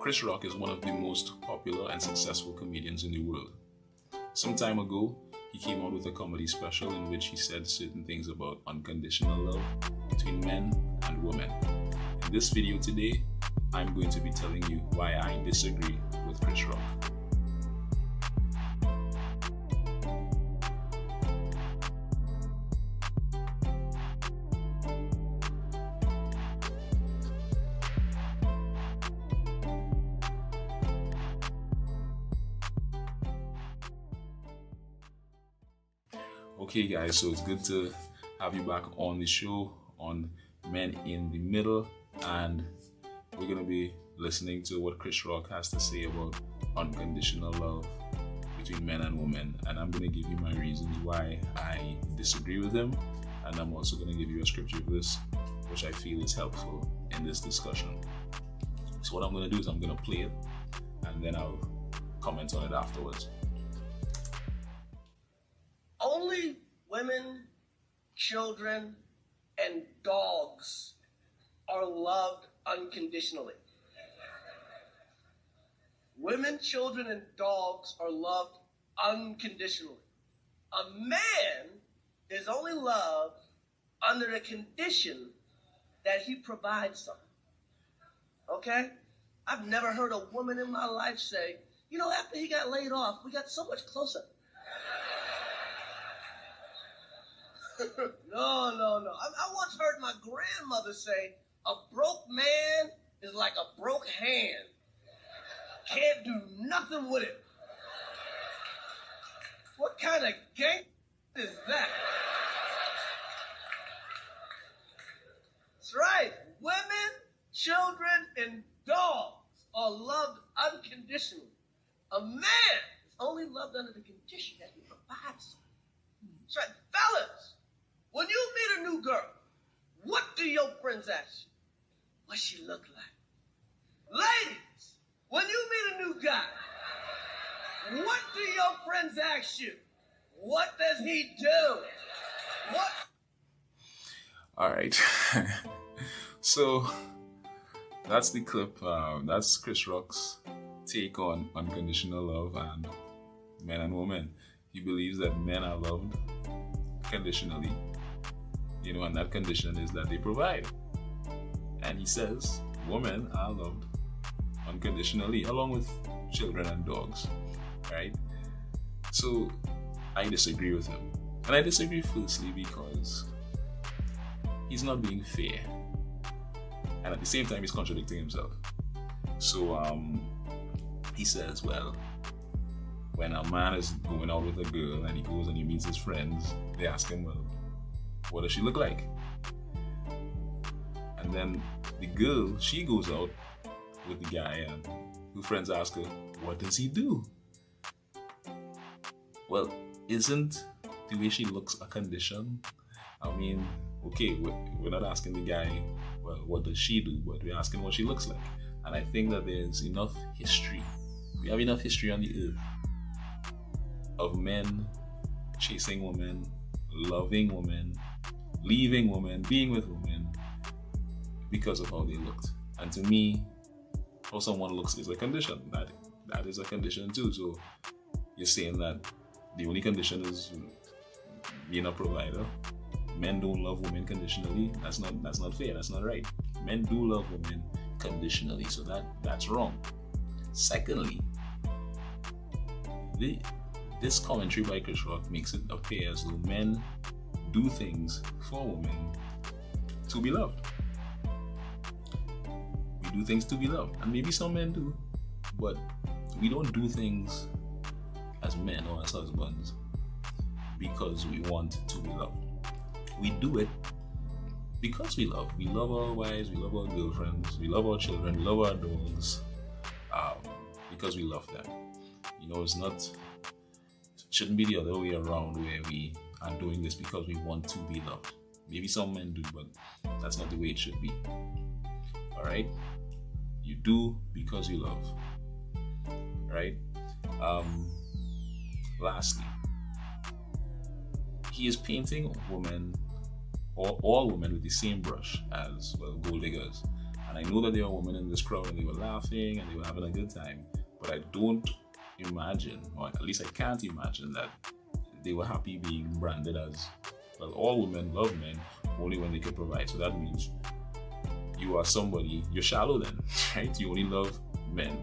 Chris Rock is one of the most popular and successful comedians in the world. Some time ago, he came out with a comedy special in which he said certain things about unconditional love between men and women. In this video today, I'm going to be telling you why I disagree with Chris Rock. Okay guys, so it's good to have you back on the show on Men in the Middle, and we're going to be listening to what Chris Rock has to say about unconditional love between men and women, and I'm going to give you my reasons why I disagree with him, and I'm also going to give you a scripture verse which I feel is helpful in this discussion. So what I'm going to do is I'm going to play it and then I'll comment on it afterwards. Only women, children, and dogs are loved unconditionally. Women, children, and dogs are loved unconditionally. A man is only loved under the condition that he provides something. Okay? I've never heard a woman in my life say, you know, after he got laid off, we got so much closer. No. I once heard my grandmother say, a broke man is like a broke hand. Can't do nothing with it. What kind of gang is that? That's right. Women, children, and dogs are loved unconditionally. A man is only loved under the condition that he provides something. That's right. Fellas, when you meet a new girl, what do your friends ask you? What she look like? Ladies, when you meet a new guy, what do your friends ask you? What does he do? What? All right. So that's the clip. That's Chris Rock's take on unconditional love and men and women. He believes that men are loved conditionally, and that condition is that they provide. And he says women are loved unconditionally, along with children and dogs, right? So I disagree with him. And I disagree firstly because he's not being fair. And at the same time, he's contradicting himself. So he says, well, when a man is going out with a girl and he goes and he meets his friends, they ask him, well, what does she look like? And then the girl, she goes out with the guy and her friends ask her, what does he do? Well, isn't the way she looks a condition? I mean, okay, we're not asking the guy, well, what does she do? But we're asking what she looks like. And I think that there's enough history. We have enough history on the earth of men chasing women, loving women, leaving women, being with women because of how they looked. And to me, how someone looks is a condition. That is a condition too. So you're saying that the only condition is being a provider. Men don't love women conditionally. That's not fair. That's not right. Men do love women conditionally. So that's wrong. Secondly, this commentary by Chris Rock makes it appear as though men do things for women to be loved. We do things to be loved, and maybe some men do, but we don't do things as men or as husbands because we want to be loved. We do it because we love. We love our wives, we love our girlfriends, we love our children, we love our dogs, because we love them. It shouldn't be the other way around where we are doing this because we want to be loved. Maybe some men do, but that's not the way it should be. Alright? You do because you love. Right? Lastly, he is painting women, or all women, with the same brush as, well, gold diggers. And And I know that there were women in this crowd and they were laughing and they were having a good time. But I don't imagine, or at least I can't imagine, that they were happy being branded as, well, all women love men only when they can provide. So that means you are somebody, you're shallow then, right? You only love men,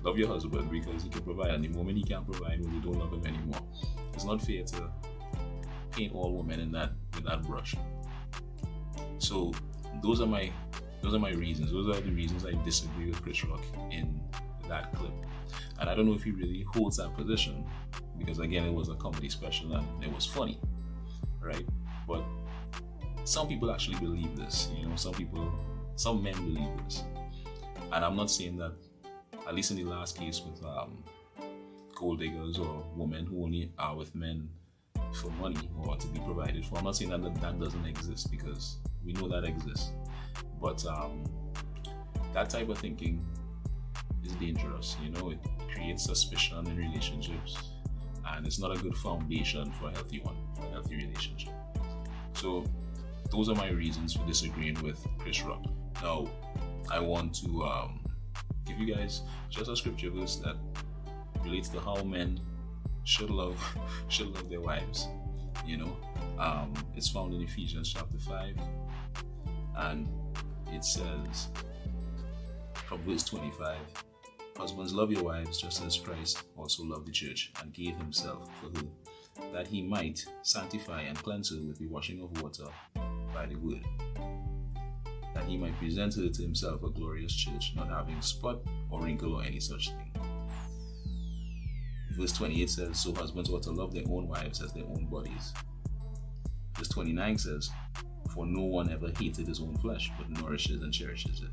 love your husband because he can provide, and the moment he can't provide, well, you don't love him anymore. It's not fair to paint all women in that with that brush. So those are my reasons. Those are the reasons I disagree with Chris Rock in that clip. And I don't know if he really holds that position, because again, it was a comedy special and it was funny, right? But some people actually believe this, some men believe this. And I'm not saying that, at least in the last case with gold diggers or women who only are with men for money or to be provided for, I'm not saying that doesn't exist, because we know that exists. But that type of thinking is dangerous. It creates suspicion in relationships, and it's not a good foundation for a healthy relationship. So those are my reasons for disagreeing with Chris Rock. Now, I want to give you guys just a scripture verse that relates to how men should love their wives. It's found in Ephesians chapter 5, and it says from verse 25, "Husbands, love your wives just as Christ also loved the church and gave himself for her, that he might sanctify and cleanse her with the washing of water by the word, that he might present her to himself a glorious church, not having spot or wrinkle or any such thing." Verse 28 says, "So husbands ought to love their own wives as their own bodies." Verse 29 says, "For no one ever hated his own flesh, but nourishes and cherishes it."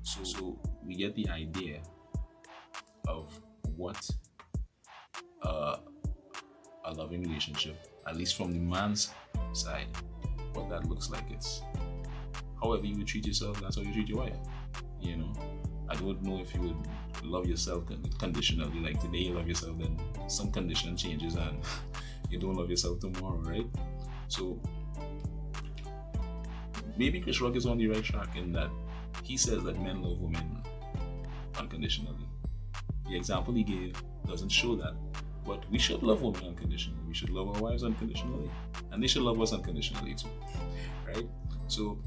So we get the idea of what a loving relationship, at least from the man's side, what that looks like. It's however you would treat yourself, that's how you treat your wife. I don't know if you would love yourself conditionally, like today you love yourself, then some condition changes and you don't love yourself tomorrow, right? So maybe Chris Rock is on the right track in that he says that men love women unconditionally. The example he gave doesn't show that, but we should love women unconditionally. We should love our wives unconditionally, and they should love us unconditionally too, right? So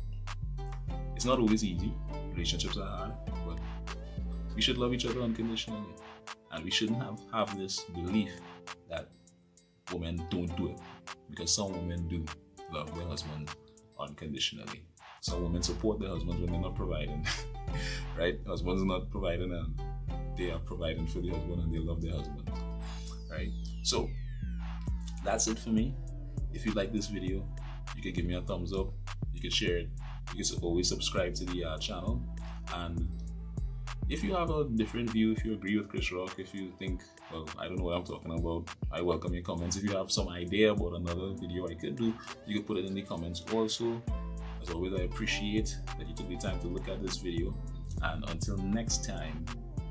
it's not always easy. Relationships are hard, but we should love each other unconditionally, and we shouldn't have this belief that women don't do it, because some women do love their husband unconditionally. Some women support their husbands when they're not providing, right? Husbands are not providing and they are providing for the husband and they love their husband, right? So that's it for me. If you like this video, you can give me a thumbs up, you can share it, you can always subscribe to the channel. And if you have a different view, if you agree with Chris Rock, if you think, well, I don't know what I'm talking about, I welcome your comments. If you have some idea about another video I could do, you can put it in the comments also. As always, I appreciate that you took the time to look at this video. And until next time,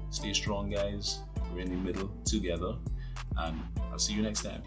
stay strong, guys. We're in the middle together, and I'll see you next time.